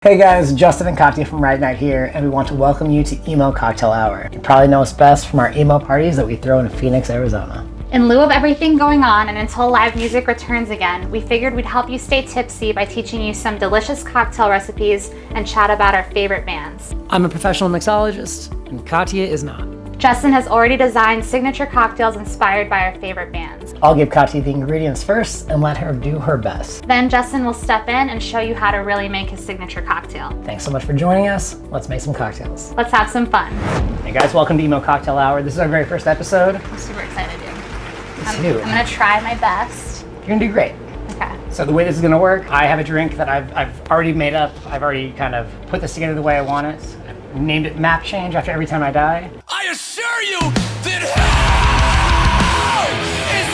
Hey guys, Justin and Katya from Riot Night here, and we want to welcome you to Emo Cocktail Hour. You probably know us best from our emo parties that we throw in Phoenix, Arizona. In lieu of everything going on and until live music returns again, we figured we'd help you stay tipsy by teaching you some delicious cocktail recipes and chat about our favorite bands. I'm a professional mixologist, and Katya is not. Justin has already designed signature cocktails inspired by our favorite bands. I'll give Katya the ingredients first and let her do her best. Then Justin will step in and show you how to really make his signature cocktail. Thanks so much for joining us. Let's make some cocktails. Let's have some fun. Hey guys, welcome to Emo Cocktail Hour. This is our very first episode. I'm super excited, dude. Me too. I'm gonna try my best. You're gonna do great. Okay. So the way this is gonna work, I have a drink that I've already made up. I've already kind of put this together the way I want it. I've named it Map Change after Every Time I Die. I assure you that hell is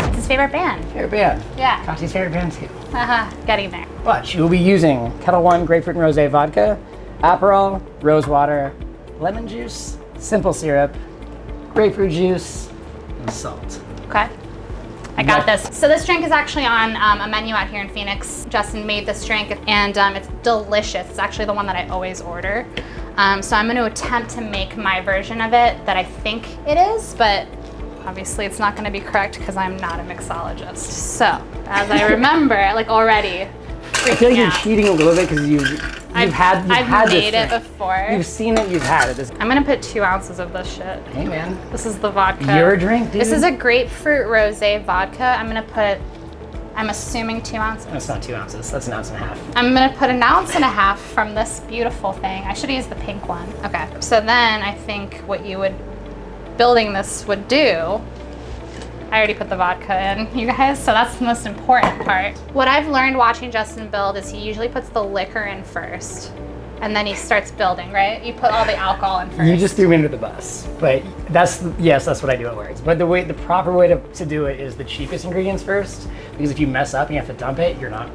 not a It's his favorite band. Favorite band. Yeah. Katya's favorite band too. Haha, getting there. But you will be using Ketel One Grapefruit Rosé vodka, Aperol, rose water, lemon juice, simple syrup, grapefruit juice, and salt. Okay. I got this. So this drink is actually on a menu out here in Phoenix. Justin made this drink and it's delicious. It's actually the one that I always order. So I'm going to attempt to make my version of it that I think it is, but obviously it's not going to be correct because I'm not a mixologist. So as I remember, like already I feel like you're out. cheating a little bit because I've had made this it drink. before. You've seen it, you've had it. I'm going to put 2 ounces of this shit. Hey man. This is the vodka. Your drink, dude. This is a grapefruit rosé vodka. I'm assuming 2 ounces. That's not 2 ounces, that's 1.5 ounces. I'm gonna put 1.5 ounces from this beautiful thing. I should use the pink one. Okay, so then I think what you would, building this would do, I already put the vodka in, you guys, so that's the most important part. What I've learned watching Justin build is he usually puts the liquor in first, and then he starts building, right? You put all the alcohol in first. You just threw me under the bus, but that's what I do at work. But the proper way to do it is the cheapest ingredients first, because if you mess up and you have to dump it, you're not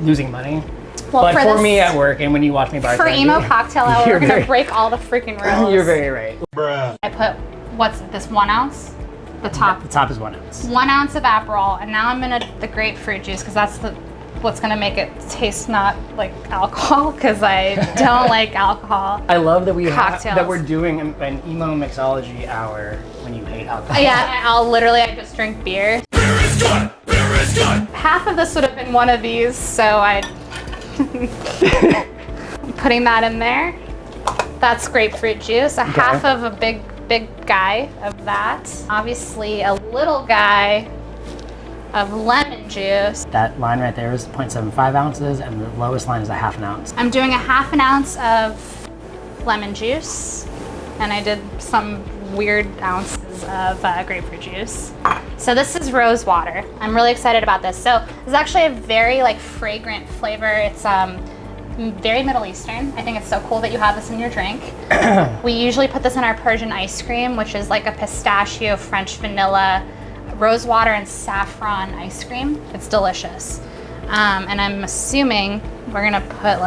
losing money. Well, but for this, me at work, and when you watch me bartend, for Emo Cocktail Hour, we're gonna break all the freaking rules. You're very right. bruh. I put, what's this, 1 ounce? The top. The top is 1 ounce. 1 ounce of Aperol, and now I'm gonna the grapefruit juice because that's what's gonna make it taste not like alcohol because I don't like alcohol. I love that Cocktails. we're doing an emo mixology hour when you hate alcohol. Yeah, I just drink beer. Beer is good! Beer is good! Half of this would have been one of these, so I'm putting that in there. That's grapefruit juice. A half of a big guy of that. Obviously a little guy of lemon juice. That line right there is 0.75 ounces, and the lowest line is 1/2 ounce. I'm doing 1/2 ounce of lemon juice, and I did some weird ounces of grapefruit juice. So this is rose water. I'm really excited about this. So this is actually a very fragrant flavor. It's very Middle Eastern. I think it's so cool that you have this in your drink. We usually put this in our Persian ice cream, which is like a pistachio, French vanilla, rose water, and saffron ice cream. It's delicious. And I'm assuming we're gonna put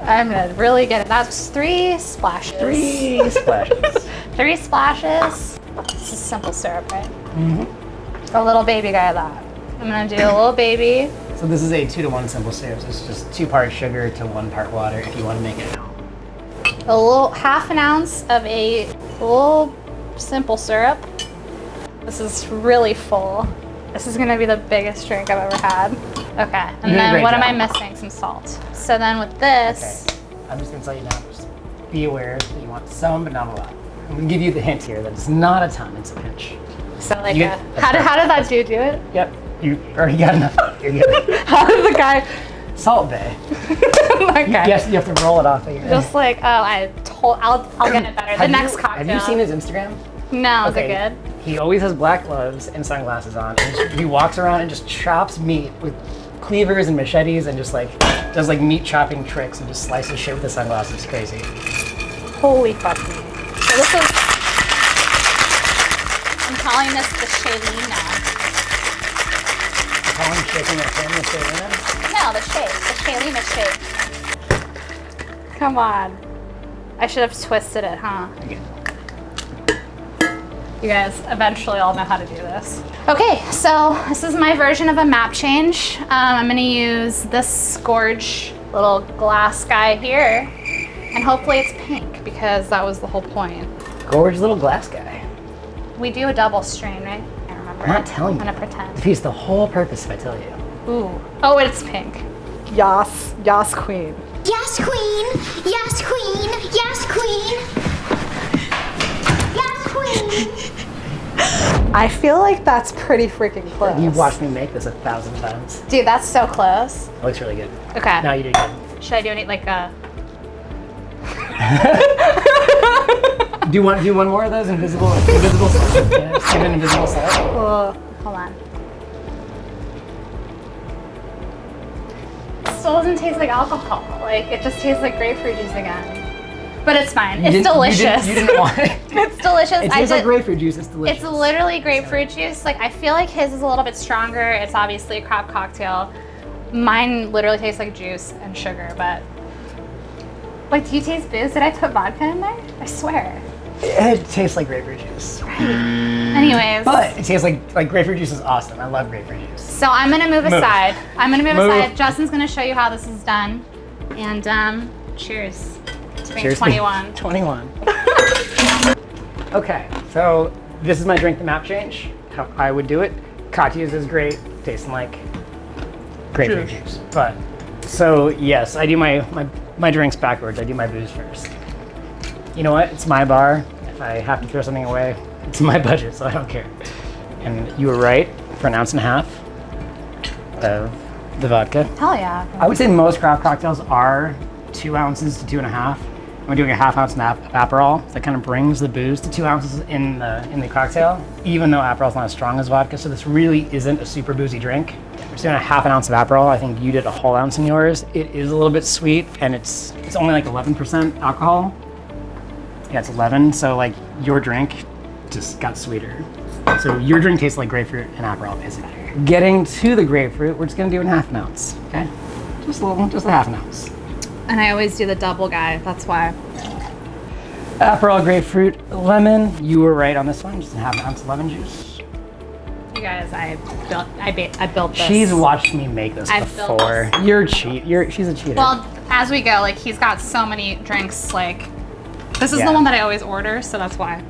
I'm gonna really get it. That's 3 splashes. 3 splashes. 3 splashes. This is simple syrup, right? Mm-hmm. A little baby guy of that. I'm gonna do a little baby. So this is a 2-to-1 simple syrup. So it's just 2 parts sugar to 1 part water if you want to make it at home. A little 1/2 ounce of a little simple syrup. This is really full. This is gonna be the biggest drink I've ever had. Okay, and then what am I missing? Some salt. So then with this, Okay, I'm just gonna tell you now, just be aware that you want some, but not a lot. I'm gonna give you the hint here that it's not a ton, it's a pinch. so like, You- how did that dude do it? Yep, you already got enough. You're good. How did the guy? Salt Bay. Okay. Yes, you have to roll it off of your Just like, I'll get it better. The next cocktail. Have you seen his Instagram? No, is it good? He always has black gloves and sunglasses on. And he walks around and just chops meat with cleavers and machetes and just does meat chopping tricks and just slices shit with the sunglasses. It's crazy. Holy fuck me. So this is, I'm calling this the Shaylina. How long shaking that thing with Shaylina? No, the Shaylina shake. Come on. I should have twisted it, huh? Again. You guys eventually all know how to do this. Okay, so this is my version of a map change. I'm gonna use this gorge little glass guy here, and hopefully it's pink because that was the whole point. Gorgeous little glass guy. We do a double strain, right? I remember. I'm not telling you. I'm gonna pretend. Defeats the whole purpose if I tell you. Ooh. Oh, it's pink. Yas, Yas Queen. Yes, queen. Yes, queen. Yes, queen. Yes, queen. I feel like that's pretty freaking close. You've watched me make this 1,000 times. Dude, that's so close. It looks really good. Okay. Now you did good. Should I do it like a... Do you want to do one more of those invisible salt? Yeah, just give it an invisible salt. Hold on. It still doesn't taste like alcohol. Like, it just tastes like grapefruit juice again. But it's fine. It's delicious. You didn't want it. It's delicious. It tastes like grapefruit juice. It's delicious. It's literally grapefruit juice. Like, I feel like his is a little bit stronger. It's obviously a crab cocktail. Mine literally tastes like juice and sugar, but... Wait, do you taste booze? Did I put vodka in there? I swear. It tastes like grapefruit juice. Anyways. But it tastes like grapefruit juice is awesome. I love grapefruit juice. So I'm gonna move aside. I'm gonna move Move. aside. Justin's gonna show you how this is done. And cheers to being Cheers. 21. 21. Okay, so this is my drink, the map change. How I would do it. Katya's is great, tasting like grapefruit juice. But so yes, I do my drinks backwards. I do my booze first. You know what? It's my bar. If I have to throw something away, it's my budget, so I don't care. And you were right, for 1.5 ounces of the vodka. Hell yeah. I would say most craft cocktails are 2 ounces to 2.5. I'm doing a 1/2 ounce of Aperol. So that kind of brings the booze to 2 ounces in the cocktail, even though Aperol's not as strong as vodka. So this really isn't a super boozy drink. We're just doing a 1/2 ounce of Aperol. I think you did a whole ounce in yours. It is a little bit sweet, and it's only like 11% alcohol. Yeah, it's 11. So like your drink just got sweeter. So your drink tastes like grapefruit and Aperol, basically. Getting to the grapefruit, we're just gonna do it in 1/2 ounce. Okay, just a 1/2 ounce. And I always do the double guy, that's why. Aperol, grapefruit, lemon. You were right on this one. Just a 1/2 ounce of lemon juice. You guys, I built this. She's watched me make this I've built before. this. You're she's a cheater. Well, as we go, like he's got so many drinks, like this is Yeah. the one that I always order, so that's why.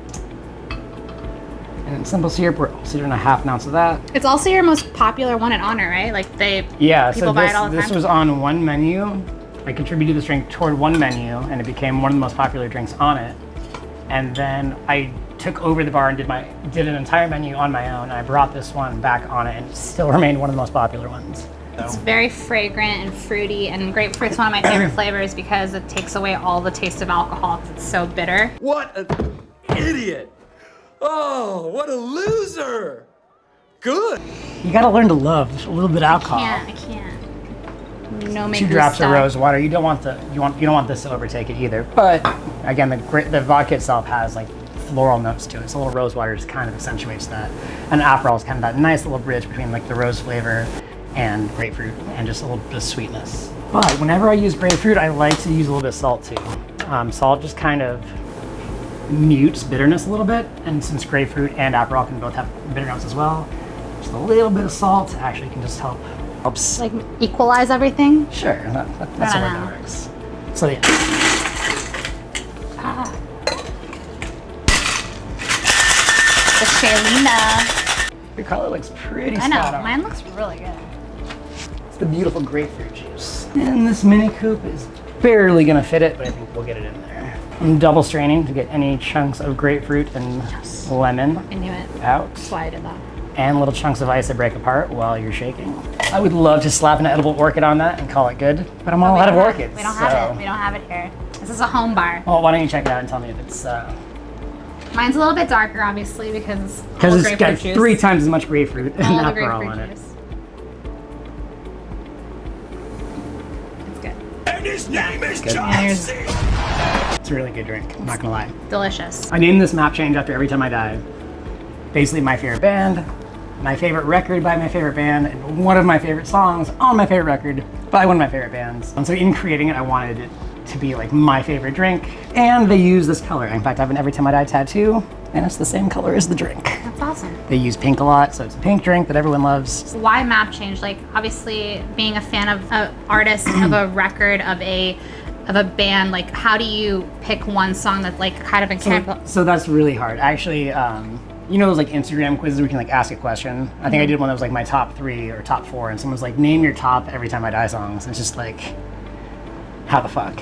And simple syrup, we're also doing a 1/2 ounce of that. It's also your most popular one in Honor, right? Like Yeah, people so buy it all the this time. was on one menu. I contributed this drink toward one menu, and it became one of the most popular drinks on it. And then I took over the bar and did an entire menu on my own, and I brought this one back on it, and it still remained one of the most popular ones. It's very fragrant and fruity, and grapefruit's one of my favorite flavors because it takes away all the taste of alcohol because it's so bitter. What an idiot! Oh, what a loser! Good. You gotta learn to love a little bit of alcohol. I can't. No, make 2 me drops stop. of rose water. You don't want this to overtake it either. But again, the vodka itself has like floral notes to it. So a little rose water just kind of accentuates that. And Aperol is kind of that nice little bridge between like the rose flavor and grapefruit and just a little bit of sweetness. But whenever I use grapefruit, I like to use a little bit of salt too. Salt just kind of mutes bitterness a little bit. And since grapefruit and Aperol can both have bitter notes as well, just a little bit of salt actually can just helps. Like equalize everything. Sure, that's I how don't it know. works. So yeah. The Shalina. Your color looks pretty I know, spot on. mine looks really good. It's the beautiful grapefruit juice. And this mini coupe is barely gonna fit it, but I think we'll get it in there. I'm double straining to get any chunks of grapefruit and lemon I knew it. out. That's why I did that. And little chunks of ice that break apart while you're shaking. I would love to slap an edible orchid on that and call it good, but I'm all out of orchids. We don't have it. We don't have it here. This is a home bar. Well, why don't you check it out and tell me if it's Mine's a little bit darker, obviously, because it's got 3 times as much grapefruit and all the Aperol grapefruit in it. juice. It's good. And his name is good. Chauncey! It's a really good drink, I'm not gonna lie. Delicious. I named this map change after Every Time I Die. Basically my favorite band, my favorite record by my favorite band, and one of my favorite songs on my favorite record by one of my favorite bands. And so in creating it, I wanted it to be like my favorite drink, and they use this color. In fact, I have an Every Time I Die tattoo, and it's the same color as the drink. That's awesome. They use pink a lot, so it's a pink drink that everyone loves. Why map change? Like, obviously, being a fan of an artist, of a record, of a band, like, how do you pick one song that's like kind of in So that's really hard. Actually, you know those like Instagram quizzes where you can like ask a question? I think I did one that was like my top 3 or top 4, and someone's like, name your top Every Time I Die songs. And it's just like, how the fuck?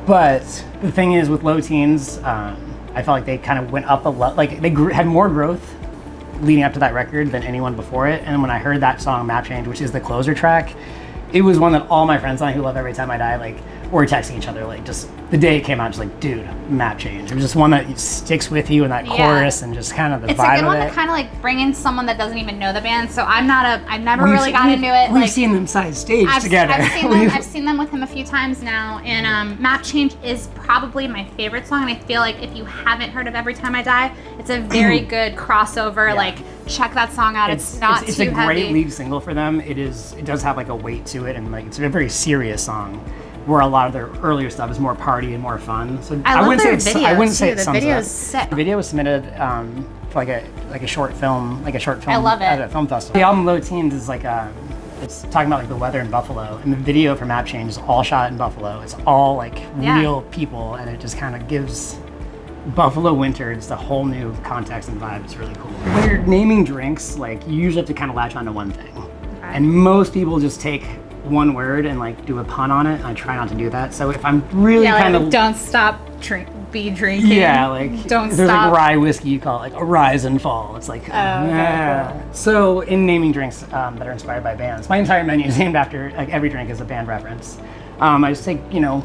But the thing is, with Low Teens, I felt like they kind of went up a lot. Like, they had more growth leading up to that record than anyone before it. And when I heard that song, Map Change, which is the closer track, it was one that all my friends on who love Every Time I Die, like, were texting each other, like, just the day it came out, just like, dude, Map Change. It was just one that sticks with you in that chorus and just kind of the vibe of it. It's a good one to kind of like bring in someone that doesn't even know the band. So I've never really got into it. We've like, seen them side stage together. I've seen them with him a few times now, and Map Change is probably my favorite song. And I feel like if you haven't heard of Every Time I Die, it's a very good crossover. Like, check that song out. It's not it's too a great heavy. lead single for them. It does have like a weight to it, and like it's a very serious song. Where a lot of their earlier stuff is more party and more fun. So I wouldn't love say their I wouldn't videos, say too. it The sums video up. is sick. The video was submitted for like a short film, I love it. at a film festival. The album Low Teens is like it's talking about like the weather in Buffalo, and the video for Map Change is all shot in Buffalo. It's all like real people, and it just kind of gives Buffalo winter just a whole new context and vibe. It's really cool. When you're naming drinks, like you usually have to kind of latch onto one thing, and most people just take one word and like do a pun on it, and I try not to do that. So if I'm really kind of don't stop drinking. Yeah, like don't there's stop. like rye whiskey, you call it like a rise and fall. It's like So in naming drinks that are inspired by bands, my entire menu is named after, like, every drink is a band reference. I just take,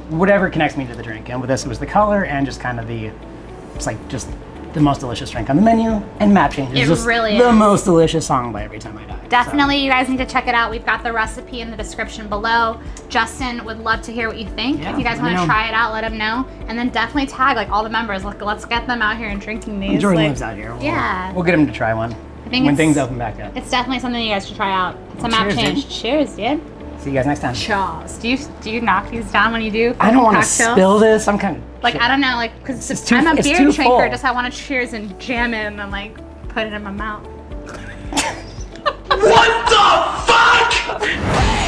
whatever connects me to the drink, and with this it was the color and just kind of it's like just the most delicious drink on the menu, and Map Change is just really the is. most delicious song by Every Time I Die. Definitely, you guys need to check it out. We've got the recipe in the description below. Justin would love to hear what you think. Yeah, if you guys let want me to know. try it out, let him know. And then definitely tag like all the members. Let's get them out here and drinking these. Jordan like, lives out here. Yeah. We'll get him to try one think when it's- things open back up. It's definitely something you guys should try out. It's a map cheers, change. dude. Cheers, dude. See you guys next time. Cheers. Do you knock these down when you do? I don't want to cocktails? spill this. I'm kind of Like, I don't know, like, because It's too- I'm a it's beer too drinker, full. just I want to cheers and jam it and then, like, put it in my mouth. What the fuck?